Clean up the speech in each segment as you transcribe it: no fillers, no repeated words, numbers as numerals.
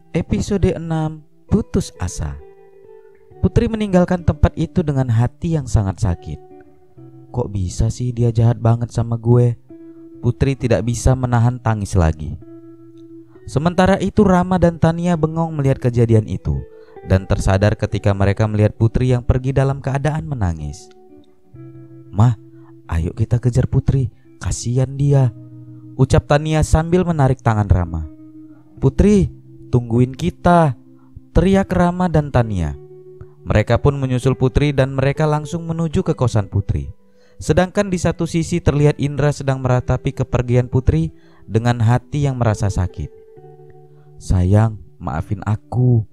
Episode 6, Putus Asa. Putri meninggalkan tempat itu dengan hati yang sangat sakit. Kok bisa sih dia jahat banget sama gue? Putri tidak bisa menahan tangis lagi. Sementara itu Rama dan Tania bengong melihat kejadian itu dan tersadar ketika mereka melihat Putri yang pergi dalam keadaan menangis. "Mah, ayo kita kejar Putri, kasihan dia," ucap Tania sambil menarik tangan Rama. "Putri, tungguin kita," teriak Rama dan Tania. Mereka pun menyusul Putri dan mereka langsung menuju ke kosan Putri. Sedangkan di satu sisi terlihat Indra sedang meratapi kepergian Putri dengan hati yang merasa sakit. "Sayang, maafin aku.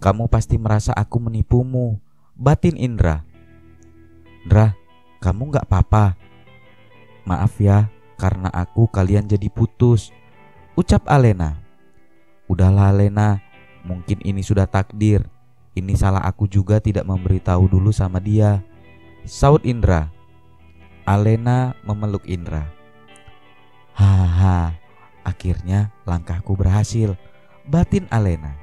Kamu pasti merasa aku menipumu," batin Indra. "Indra, kamu gak apa-apa? Maaf ya, karena kalian jadi putus," ucap Alena. "Udahlah Alena, mungkin ini sudah takdir. Ini salah aku juga tidak memberitahu dulu sama dia," saut Indra. Alena memeluk Indra. "Haha, akhirnya langkahku berhasil," batin Alena.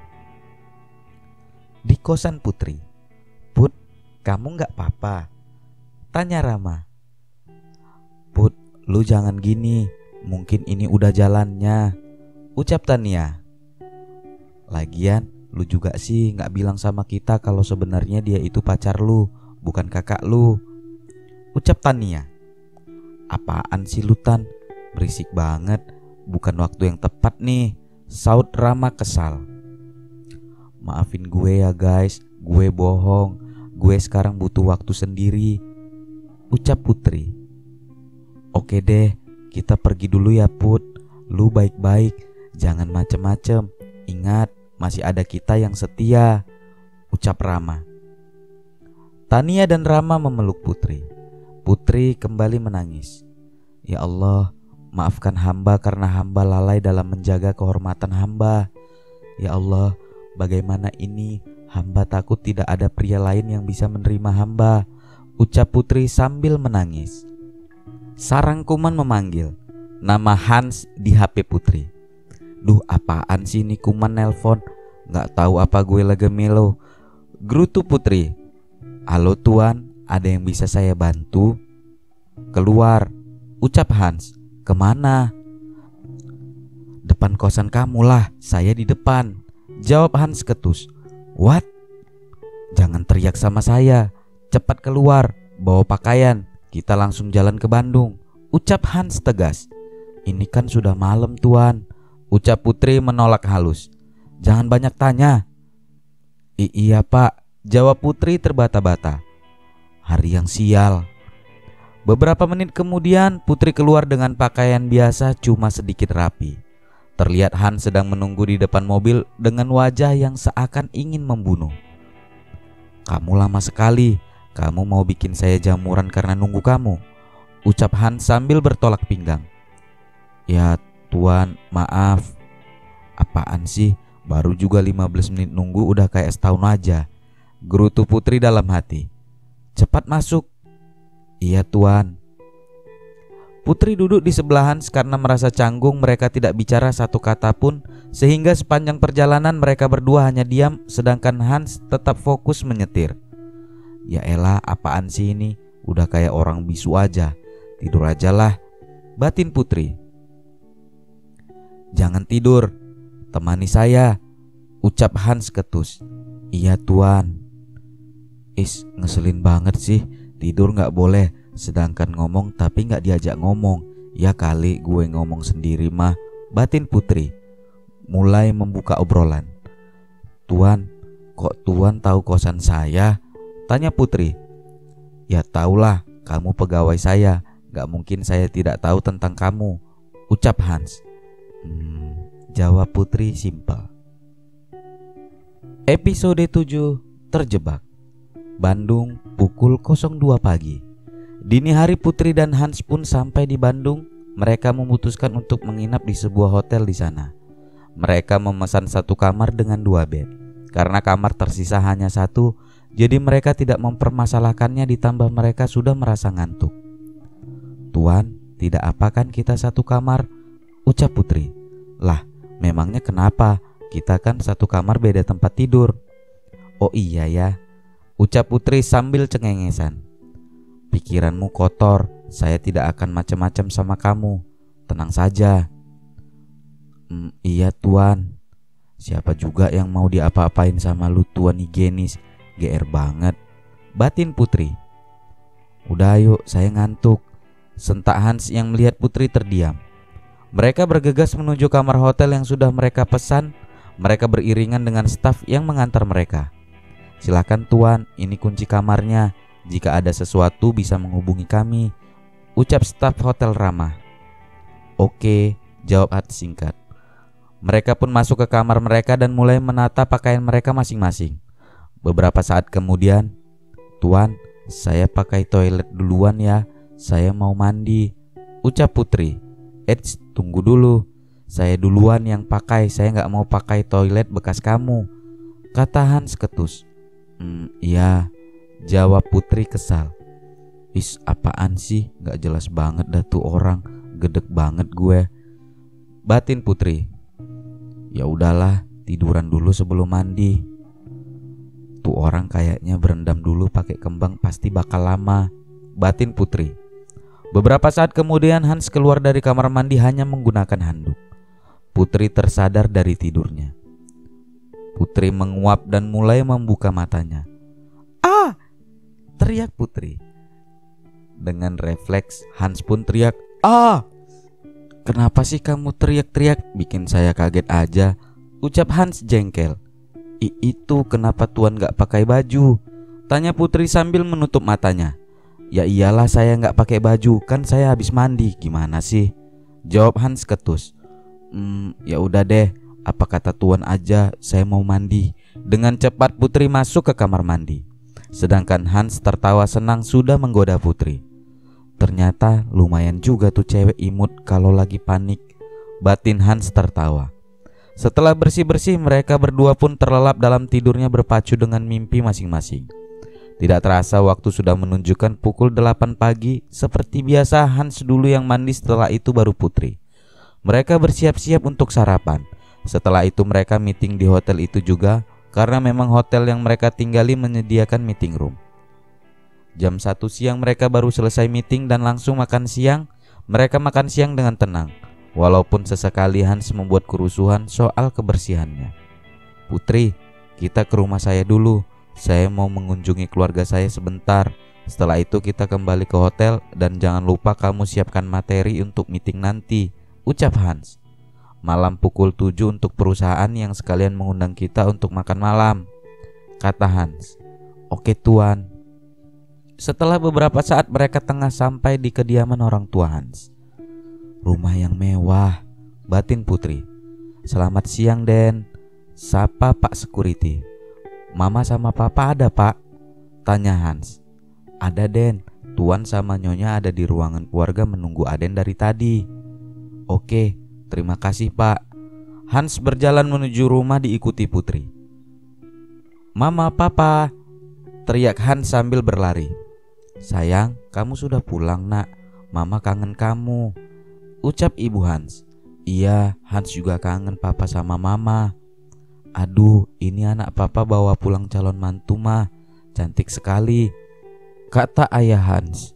Di kosan Putri. "Put, kamu gak apa-apa?" tanya Rama. "Put, lu jangan gini, mungkin ini udah jalannya," ucap Tania. "Lagian lu juga sih gak bilang sama kita kalau sebenarnya dia itu pacar lu, bukan kakak lu," ucap Tania. "Apaan sih lu Tan? Berisik banget, bukan waktu yang tepat nih," saut Rama kesal. "Maafin gue ya guys, gue bohong. Gue sekarang butuh waktu sendiri," ucap Putri. "Oke deh, kita pergi dulu ya Put. Lu baik-baik, jangan macem-macem. Ingat, masih ada kita yang setia," ucap Rama. Tania dan Rama memeluk Putri. Putri kembali menangis. "Ya Allah, maafkan hamba karena hamba lalai dalam menjaga kehormatan hamba. Ya Allah, bagaimana ini? Hamba takut tidak ada pria lain yang bisa menerima hamba," ucap Putri sambil menangis. Sarang Kuman memanggil nama Hans di HP Putri. "Duh, apaan sih ini Kuman nelpon? Gak tahu apa gue lagi melo," gerutu Putri. "Halo Tuan, ada yang bisa saya bantu?" "Keluar," ucap Hans. "Kemana?" "Depan kosan kamu lah, saya di depan," jawab Hans ketus. "What? Jangan teriak sama saya. Cepat keluar, bawa pakaian. Kita langsung jalan ke Bandung," ucap Hans tegas. "Ini kan sudah malam Tuan," ucap Putri menolak halus. "Jangan banyak tanya." Iya pak," jawab Putri terbata-bata. Hari yang sial. Beberapa menit kemudian Putri keluar dengan pakaian biasa cuma sedikit rapi. Terlihat Hans sedang menunggu di depan mobil dengan wajah yang seakan ingin membunuh. "Kamu lama sekali. Kamu mau bikin saya jamuran karena nunggu kamu," ucap Hans sambil bertolak pinggang. "Ya Tuan, maaf." "Apaan sih? Baru juga 15 menit nunggu udah kayak setahun aja," gerutu Putri dalam hati. "Cepat masuk." "Iya Tuan." Putri duduk di sebelah Hans karena merasa canggung mereka tidak bicara satu kata pun, sehingga sepanjang perjalanan mereka berdua hanya diam sedangkan Hans tetap fokus menyetir. "Ya elah, apaan sih ini? Udah kayak orang bisu aja. Tidur aja lah," batin Putri. "Jangan tidur, temani saya," ucap Hans ketus. "Iya Tuan." Ngeselin banget sih. Tidur gak boleh, sedangkan ngomong tapi gak diajak ngomong. Ya kali gue ngomong sendiri mah, batin Putri. Mulai membuka obrolan. "Tuan, kok Tuan tahu kosan saya?" tanya Putri. "Ya taulah, kamu pegawai saya. Gak mungkin saya tidak tahu tentang kamu," ucap Hans. Jawab Putri simpel. Episode 7, Terjebak. Bandung, pukul 02 pagi. Dini hari Putri dan Hans pun sampai di Bandung. Mereka memutuskan untuk menginap di sebuah hotel di sana. Mereka memesan satu kamar dengan 2 bed. Karena kamar tersisa hanya satu, jadi mereka tidak mempermasalahkannya ditambah mereka sudah merasa ngantuk. "Tuan, tidak apa kan kita satu kamar?" ucap Putri. "Lah, memangnya kenapa? Kita kan satu kamar beda tempat tidur. Oh iya ya, ucap Putri sambil cengengesan. Pikiranmu kotor, saya tidak akan macam-macam sama kamu. Tenang saja. Iya tuan. Siapa juga yang mau diapa-apain sama lu tuan higienis, GR banget, batin Putri. Udah yuk, saya ngantuk, sentak Hans yang melihat Putri terdiam. Mereka bergegas menuju kamar hotel yang sudah mereka pesan. Mereka beriringan dengan staf yang mengantar mereka. Silakan tuan, ini kunci kamarnya. Jika ada sesuatu bisa menghubungi kami, ucap staf hotel ramah. Oke, jawab Hans singkat. Mereka pun masuk ke kamar mereka dan mulai menata pakaian mereka masing-masing. Beberapa saat kemudian, tuan, saya pakai toilet duluan ya, saya mau mandi, ucap Putri. Tunggu dulu, saya duluan yang pakai, saya gak mau pakai toilet bekas kamu, kata Hans ketus. Iya, jawab Putri kesal. Apaan sih, gak jelas banget dah tuh orang, gedek banget gue, batin Putri. Ya udahlah, tiduran dulu sebelum mandi. Tuh orang kayaknya berendam dulu pakai kembang, pasti bakal lama, batin Putri. Beberapa saat kemudian Hans keluar dari kamar mandi hanya menggunakan handuk. Putri tersadar dari tidurnya. Putri menguap dan mulai membuka matanya. Ah! Teriak Putri. Dengan refleks Hans pun teriak, ah! Kenapa sih kamu teriak-teriak? Bikin saya kaget aja, ucap Hans jengkel. Itu kenapa tuan gak pakai baju? Tanya Putri sambil menutup matanya. Ya iyalah saya gak pakai baju, kan saya habis mandi. Gimana sih? Jawab Hans ketus. Ya udah deh, apa kata tuan aja, saya mau mandi. Dengan cepat Putri masuk ke kamar mandi. Sedangkan Hans tertawa senang sudah menggoda Putri. Ternyata lumayan juga tuh cewek imut kalau lagi panik, batin Hans tertawa. Setelah bersih-bersih, mereka berdua pun terlelap dalam tidurnya berpacu dengan mimpi masing-masing. Tidak terasa waktu sudah menunjukkan pukul 8 pagi. Seperti biasa Hans dulu yang mandi, setelah itu baru Putri. Mereka bersiap-siap untuk sarapan. Setelah itu mereka meeting di hotel itu juga, karena memang hotel yang mereka tinggali menyediakan meeting room. Jam 1 siang mereka baru selesai meeting dan langsung makan siang. Mereka makan siang dengan tenang, walaupun sesekali Hans membuat kerusuhan soal kebersihannya. Putri, kita ke rumah saya dulu. Saya mau mengunjungi keluarga saya sebentar. Setelah itu kita kembali ke hotel. Dan jangan lupa kamu siapkan materi untuk meeting nanti, ucap Hans. Malam pukul 7 untuk perusahaan yang sekalian mengundang kita untuk makan malam, kata Hans. Oke tuan. Setelah beberapa saat mereka tengah sampai di kediaman orang tua Hans. Rumah yang mewah, batin Putri. Selamat siang Den, sapa Pak Security. Mama sama papa ada pak? Tanya Hans. Ada Den, tuan sama nyonya ada di ruangan keluarga menunggu Aden dari tadi. Oke, terima kasih pak. Hans berjalan menuju rumah diikuti Putri. Mama, papa, teriak Hans sambil berlari. Sayang, kamu sudah pulang nak, mama kangen kamu, ucap ibu Hans. Iya, Hans juga kangen papa sama mama. Aduh, ini anak papa bawa pulang calon mantu mah, cantik sekali, kata ayah Hans.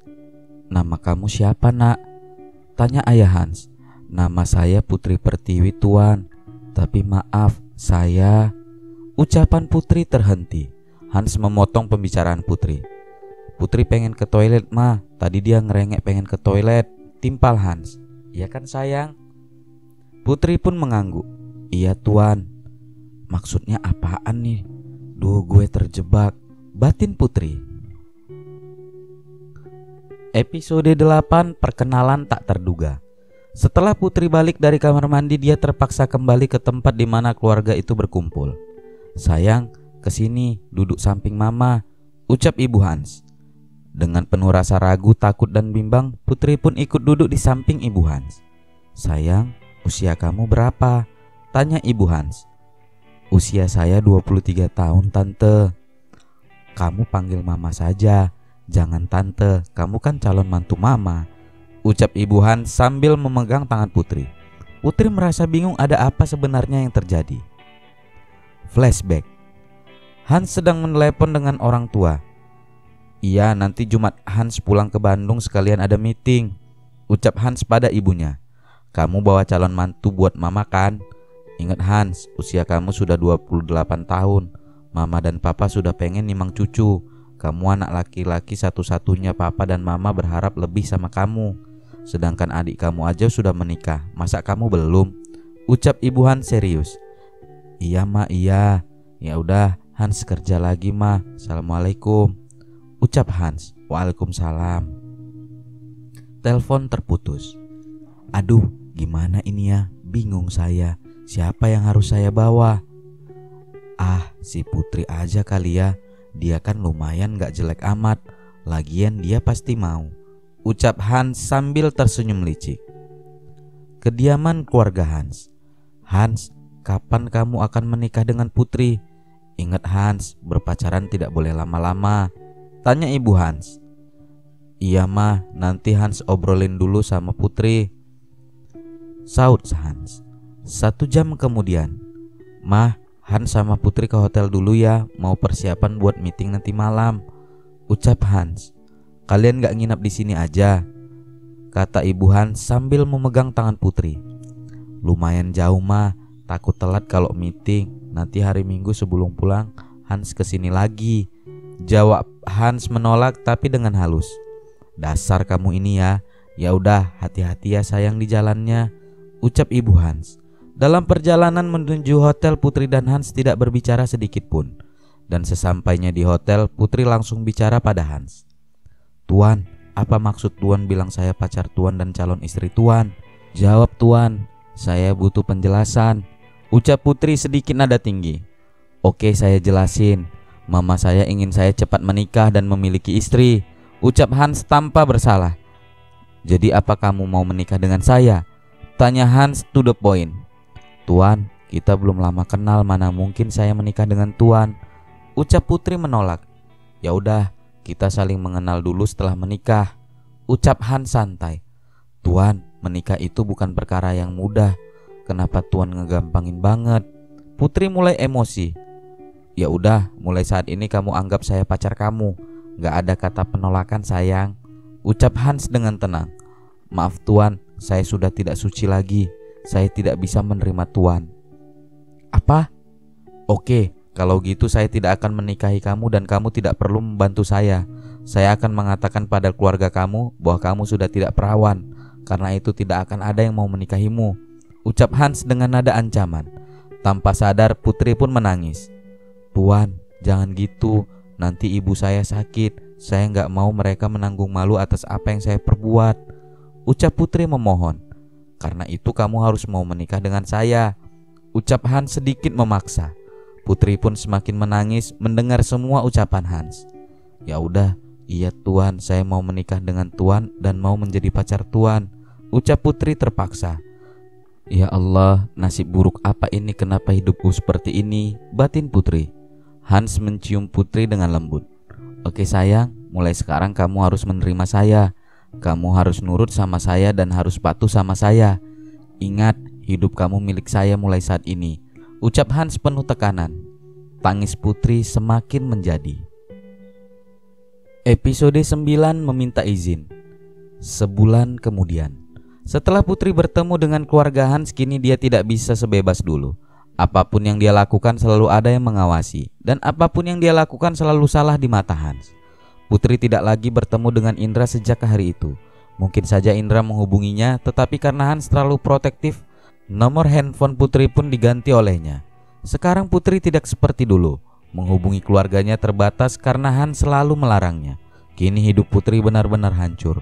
Nama kamu siapa nak? Tanya ayah Hans. Nama saya Putri Pertiwi tuan, tapi maaf saya. Ucapan Putri terhenti. Hans memotong pembicaraan Putri. Putri pengen ke toilet mah, tadi dia ngerengek pengen ke toilet, timpal Hans. Iya kan sayang? Putri pun mengangguk. Iya tuan. Maksudnya apaan nih? Duh, gue terjebak, batin Putri. Episode 8, perkenalan tak terduga. Setelah Putri balik dari kamar mandi, dia terpaksa kembali ke tempat di mana keluarga itu berkumpul. Sayang, kesini, duduk samping mama, ucap ibu Hans. Dengan penuh rasa ragu, takut dan bimbang, Putri pun ikut duduk di samping ibu Hans. Sayang, usia kamu berapa? Tanya ibu Hans. Usia saya 23 tahun tante. Kamu panggil mama saja, jangan tante, kamu kan calon mantu mama, ucap ibu Hans sambil memegang tangan Putri. Putri merasa bingung ada apa sebenarnya yang terjadi. Flashback. Hans sedang menelepon dengan orang tua. Iya, nanti Jumat Hans pulang ke Bandung sekalian ada meeting, ucap Hans pada ibunya. Kamu bawa calon mantu buat mama kan? Ingat Hans, usia kamu sudah 28 tahun. Mama dan papa sudah pengen nimang cucu. Kamu anak laki-laki satu-satunya, papa dan mama berharap lebih sama kamu. Sedangkan adik kamu aja sudah menikah, masa kamu belum? Ucap ibu Hans serius. Iya ma, iya. Ya udah, Hans kerja lagi ma. Assalamualaikum, ucap Hans. Waalaikumsalam. Telepon terputus. Aduh, gimana ini ya? Bingung saya. Siapa yang harus saya bawa? Ah, si Putri aja kali ya. Dia kan lumayan gak jelek amat. Lagian dia pasti mau, ucap Hans sambil tersenyum licik. Kediaman keluarga Hans. Hans, kapan kamu akan menikah dengan Putri? Ingat Hans, berpacaran tidak boleh lama-lama, tanya ibu Hans. Iya mah, nanti Hans obrolin dulu sama Putri, saut Hans. 1 jam kemudian. Mah, Hans sama Putri ke hotel dulu ya, mau persiapan buat meeting nanti malam, ucap Hans. Kalian gak nginap di sini aja, kata ibu Hans sambil memegang tangan Putri. Lumayan jauh mah, takut telat kalau meeting. Nanti hari Minggu sebelum pulang Hans kesini lagi, jawab Hans menolak tapi dengan halus. Dasar kamu ini ya. Ya udah, hati-hati ya sayang di jalannya, ucap ibu Hans. Dalam perjalanan menuju hotel, Putri dan Hans tidak berbicara sedikit pun. Dan sesampainya di hotel, Putri langsung bicara pada Hans. Tuan, apa maksud Tuan bilang saya pacar Tuan dan calon istri Tuan? Jawab Tuan, saya butuh penjelasan, ucap Putri sedikit nada tinggi. Oke, saya jelasin. Mama saya ingin saya cepat menikah dan memiliki istri, ucap Hans tanpa bersalah. Jadi apa kamu mau menikah dengan saya? Tanya Hans to the point. Tuan, kita belum lama kenal, mana mungkin saya menikah dengan Tuan, ucap Putri menolak. Ya udah, kita saling mengenal dulu setelah menikah, ucap Hans santai. Tuan, menikah itu bukan perkara yang mudah. Kenapa Tuan ngegampangin banget? Putri mulai emosi. Ya udah, mulai saat ini kamu anggap saya pacar kamu. Gak ada kata penolakan sayang, ucap Hans dengan tenang. Maaf Tuan, saya sudah tidak suci lagi. Saya tidak bisa menerima Tuan. Apa? Oke, kalau gitu saya tidak akan menikahi kamu dan kamu tidak perlu membantu saya. Saya akan mengatakan pada keluarga kamu bahwa kamu sudah tidak perawan. Karena itu tidak akan ada yang mau menikahimu, ucap Hans dengan nada ancaman. Tanpa sadar Putri pun menangis. Tuan, jangan gitu. Nanti ibu saya sakit. Saya gak mau mereka menanggung malu atas apa yang saya perbuat, ucap Putri memohon. Karena itu kamu harus mau menikah dengan saya, ucap Hans sedikit memaksa. Putri pun semakin menangis mendengar semua ucapan Hans. Ya udah, iya Tuan, saya mau menikah dengan Tuan dan mau menjadi pacar Tuan, ucap Putri terpaksa. Ya Allah, nasib buruk apa ini, kenapa hidupku seperti ini, batin Putri. Hans mencium Putri dengan lembut. Oke sayang, mulai sekarang kamu harus menerima saya. Kamu harus nurut sama saya dan harus patuh sama saya. Ingat, hidup kamu milik saya mulai saat ini, ucap Hans penuh tekanan. Tangis Putri semakin menjadi. Episode 9 meminta izin. Sebulan kemudian, setelah Putri bertemu dengan keluarga Hans, kini dia tidak bisa sebebas dulu. Apapun yang dia lakukan selalu ada yang mengawasi, dan apapun yang dia lakukan selalu salah di mata Hans. Putri tidak lagi bertemu dengan Indra sejak hari itu. Mungkin saja Indra menghubunginya, tetapi karena Hans terlalu protektif, nomor handphone Putri pun diganti olehnya. Sekarang Putri tidak seperti dulu. Menghubungi keluarganya terbatas karena Hans selalu melarangnya. Kini hidup Putri benar-benar hancur.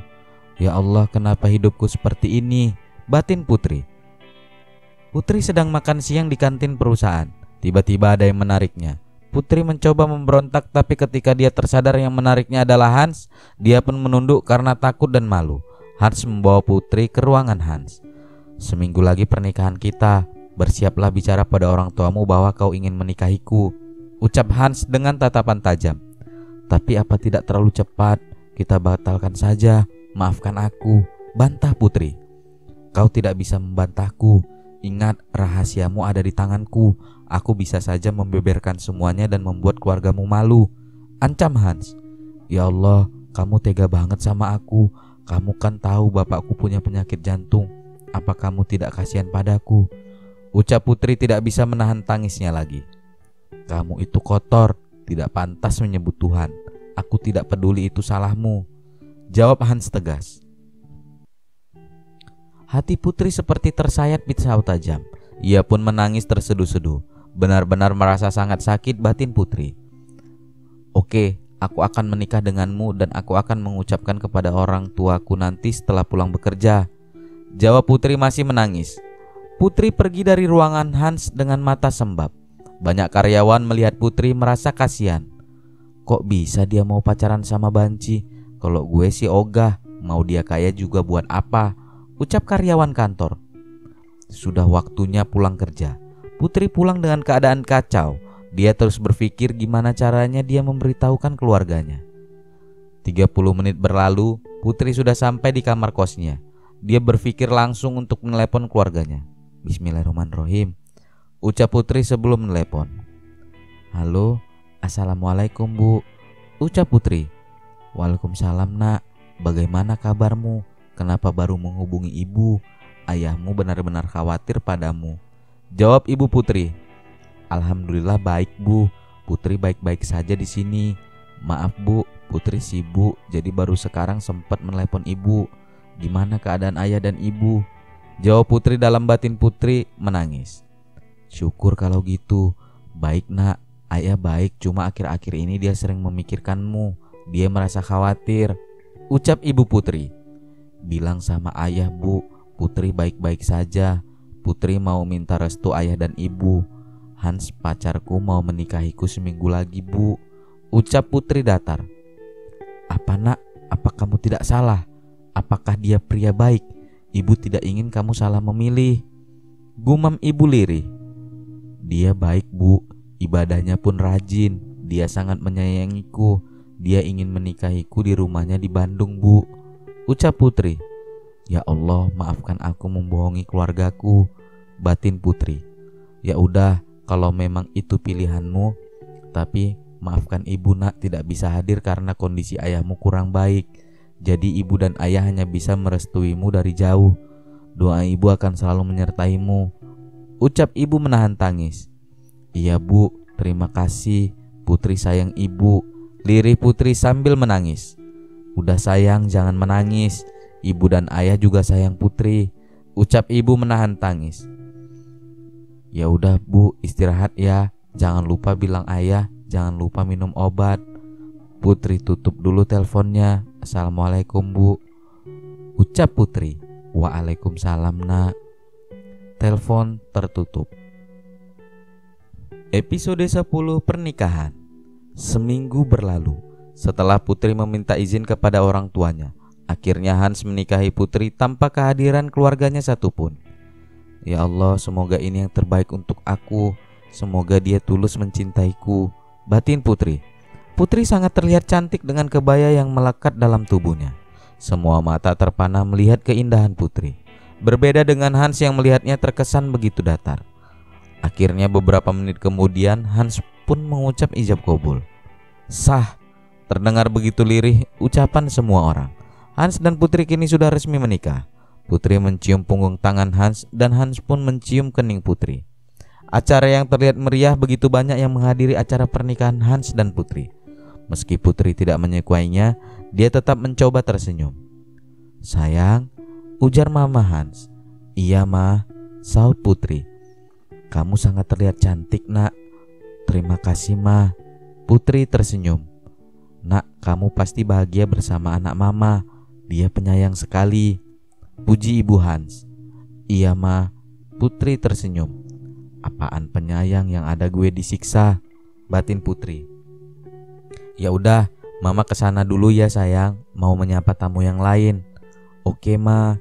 Ya Allah, kenapa hidupku seperti ini, batin Putri. Putri sedang makan siang di kantin perusahaan. Tiba-tiba ada yang menariknya. Putri mencoba memberontak, tapi ketika dia tersadar yang menariknya adalah Hans, dia pun menunduk karena takut dan malu. Hans membawa Putri ke ruangan Hans. Seminggu lagi pernikahan kita, bersiaplah bicara pada orang tuamu bahwa kau ingin menikahiku, ucap Hans dengan tatapan tajam. Tapi apa tidak terlalu cepat? Kita batalkan saja, maafkan aku, bantah Putri. Kau tidak bisa membantahku. Ingat, rahasiamu ada di tanganku. Aku bisa saja membeberkan semuanya dan membuat keluargamu malu, ancam Hans. Ya Allah, kamu tega banget sama aku. Kamu kan tahu bapakku punya penyakit jantung. Apa kamu tidak kasihan padaku? Ucap Putri tidak bisa menahan tangisnya lagi. Kamu itu kotor, tidak pantas menyebut Tuhan. Aku tidak peduli itu salahmu, jawab Hans tegas. Hati Putri seperti tersayat pisau tajam. Ia pun menangis terseduh-seduh. Benar-benar merasa sangat sakit batin Putri. Oke, aku akan menikah denganmu dan aku akan mengucapkan kepada orang tuaku nanti setelah pulang bekerja, jawab Putri masih menangis. Putri pergi dari ruangan Hans dengan mata sembab. Banyak karyawan melihat Putri merasa kasihan. Kok bisa dia mau pacaran sama Banci? Kalau gue sih ogah, mau dia kaya juga buat apa? Ucap karyawan kantor. Sudah waktunya pulang kerja. Putri pulang dengan keadaan kacau. Dia terus berpikir gimana caranya dia memberitahukan keluarganya. 30 menit berlalu, Putri sudah sampai di kamar kosnya. Dia berpikir langsung untuk menelepon keluarganya. Bismillahirrahmanirrahim, ucap Putri sebelum menelepon. Halo, assalamualaikum Bu, ucap Putri. Waalaikumsalam nak, bagaimana kabarmu? Kenapa baru menghubungi ibu? Ayahmu benar-benar khawatir padamu, jawab ibu Putri. Alhamdulillah baik Bu, Putri baik-baik saja di sini. Maaf Bu, Putri sibuk jadi baru sekarang sempat menelepon ibu. Gimana keadaan ayah dan ibu? Jawab Putri dalam batin Putri menangis. Syukur kalau gitu. Baik nak, ayah baik, cuma akhir-akhir ini dia sering memikirkanmu. Dia merasa khawatir, ucap ibu Putri. Bilang sama ayah Bu, Putri baik-baik saja. Putri mau minta restu ayah dan ibu. Hans pacarku mau menikahiku seminggu lagi Bu, ucap Putri datar. Apa nak, apa kamu tidak salah? Apakah dia pria baik? Ibu tidak ingin kamu salah memilih, gumam ibu lirih. Dia baik Bu, ibadahnya pun rajin. Dia sangat menyayangiku. Dia ingin menikahiku di rumahnya di Bandung Bu, ucap Putri. Ya Allah, maafkan aku membohongi keluargaku, batin Putri. Ya udah, kalau memang itu pilihanmu, tapi maafkan ibu nak tidak bisa hadir karena kondisi ayahmu kurang baik. Jadi ibu dan ayah hanya bisa merestuimu dari jauh. Doa ibu akan selalu menyertaimu, ucap ibu menahan tangis. Iya Bu, terima kasih. Putri sayang ibu, lirih Putri sambil menangis. Udah sayang, jangan menangis. Ibu dan ayah juga sayang Putri, ucap ibu menahan tangis. Ya udah Bu, istirahat ya. Jangan lupa bilang ayah, jangan lupa minum obat. Putri tutup dulu teleponnya. Assalamualaikum Bu, ucap Putri. Waalaikumsalam nak. Telepon tertutup. Episode 10 pernikahan. Seminggu berlalu setelah Putri meminta izin kepada orang tuanya. Akhirnya Hans menikahi Putri tanpa kehadiran keluarganya satupun. Ya Allah, semoga ini yang terbaik untuk aku. Semoga dia tulus mencintaiku, batin Putri. Putri sangat terlihat cantik dengan kebaya yang melekat dalam tubuhnya. Semua mata terpana melihat keindahan Putri. Berbeda dengan Hans yang melihatnya terkesan begitu datar. Akhirnya beberapa menit kemudian Hans pun mengucap ijab kabul. Sah, terdengar begitu lirih ucapan semua orang. Hans dan Putri kini sudah resmi menikah. Putri mencium punggung tangan Hans dan Hans pun mencium kening Putri. Acara yang terlihat meriah, begitu banyak yang menghadiri acara pernikahan Hans dan Putri. Meski Putri tidak menyukainya, dia tetap mencoba tersenyum. Sayang, ujar Mama Hans. Iya Ma, saut Putri. Kamu sangat terlihat cantik nak. Terima kasih Ma. Putri tersenyum. Nak, kamu pasti bahagia bersama anak Mama. Dia penyayang sekali, puji Ibu Hans. Iya Ma. Putri tersenyum. Apaan penyayang, yang ada gue disiksa, batin Putri. Ya udah, Mama kesana dulu ya sayang, mau menyapa tamu yang lain. Oke Ma,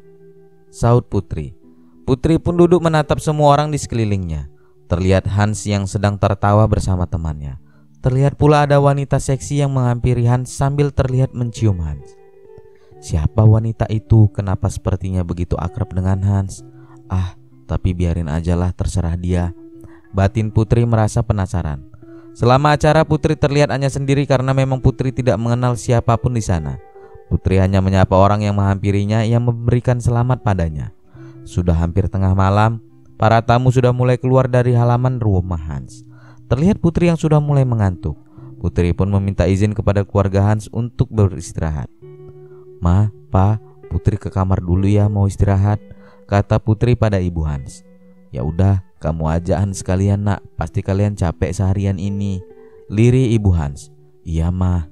saut Putri. Putri pun duduk menatap semua orang di sekelilingnya. Terlihat Hans yang sedang tertawa bersama temannya. Terlihat pula ada wanita seksi yang menghampiri Hans sambil terlihat mencium Hans. Siapa wanita itu? Kenapa sepertinya begitu akrab dengan Hans? Ah, tapi biarin aja lah, terserah dia. Batin Putri merasa penasaran. Selama acara Putri terlihat hanya sendiri karena memang Putri tidak mengenal siapapun di sana. Putri hanya menyapa orang yang menghampirinya yang memberikan selamat padanya. Sudah hampir tengah malam, para tamu sudah mulai keluar dari halaman rumah Hans. Terlihat Putri yang sudah mulai mengantuk. Putri pun meminta izin kepada keluarga Hans untuk beristirahat. Ma, Pa, Putri ke kamar dulu ya, mau istirahat, kata Putri pada ibu Hans. Ya udah, kamu aja Hans sekalian nak, pasti kalian capek seharian ini, lirih ibu Hans. Iya mah.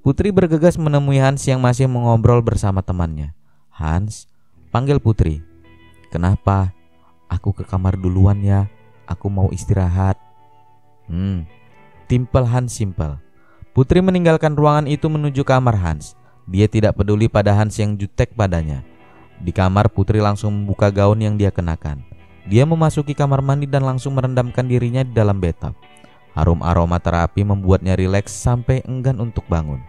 Putri bergegas menemui Hans yang masih mengobrol bersama temannya. Hans, panggil Putri. Kenapa? Aku ke kamar duluan ya, aku mau istirahat. Timpel Hans simpel. Putri meninggalkan ruangan itu menuju kamar Hans. Dia tidak peduli pada Hans yang jutek padanya. Di kamar Putri langsung membuka gaun yang dia kenakan. Dia memasuki kamar mandi dan langsung merendamkan dirinya di dalam bathtub. Harum aroma terapi membuatnya rileks sampai enggan untuk bangun.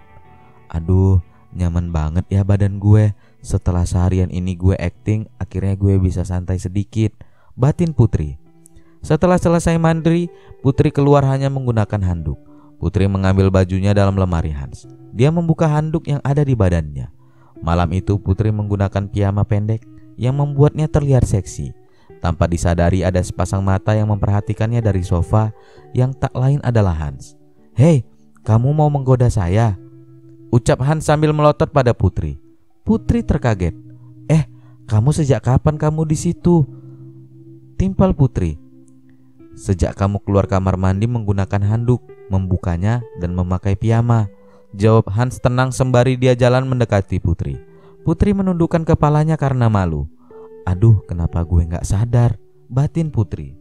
Aduh, nyaman banget ya badan gue. Setelah seharian ini gue acting, akhirnya gue bisa santai sedikit, batin Putri. Setelah selesai mandi, Putri keluar hanya menggunakan handuk. Putri mengambil bajunya dalam lemari Hans. Dia membuka handuk yang ada di badannya. Malam itu Putri menggunakan piyama pendek yang membuatnya terlihat seksi. Tanpa disadari ada sepasang mata yang memperhatikannya dari sofa yang tak lain adalah Hans. Hei, kamu mau menggoda saya? Ucap Hans sambil melotot pada Putri. Putri terkaget. Kamu sejak kapan kamu di situ? Timpal Putri. Sejak kamu keluar kamar mandi menggunakan handuk, membukanya dan memakai piyama, jawab Hans tenang sembari dia jalan mendekati Putri. Putri menundukkan kepalanya karena malu. Aduh, kenapa gue gak sadar, batin Putri.